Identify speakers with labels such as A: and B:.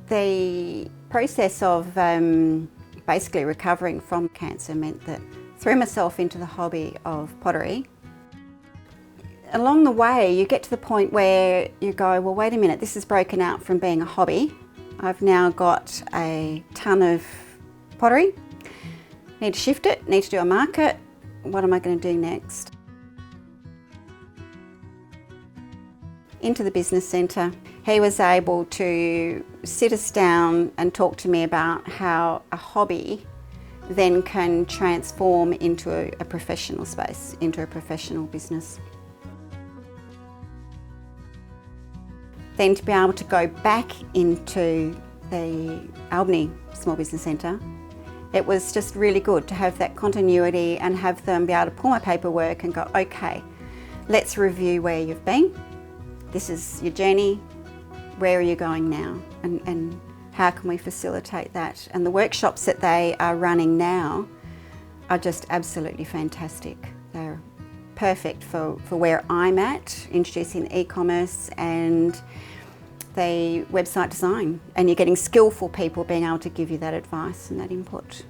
A: The process of basically recovering from cancer meant that I threw myself into the hobby of pottery. Along the way, you get to the point where you go, well, wait a minute, this is broken out from being a hobby. I've now got a ton of pottery, need to shift it, need to do a market. What am I going to do next? Into the business centre. He was able to sit us down and talk to me about how a hobby then can transform into a professional space, into a professional business. Then to be able to go back into the Albany Small Business Centre, it was just really good to have that continuity and have them be able to pull my paperwork and go, okay, let's review where you've been. This is your journey. Where are you going now? And how can we facilitate that? And the workshops that they are running now are just absolutely fantastic. They're perfect for where I'm at, introducing e-commerce and the website design. And you're getting skillful people being able to give you that advice and that input.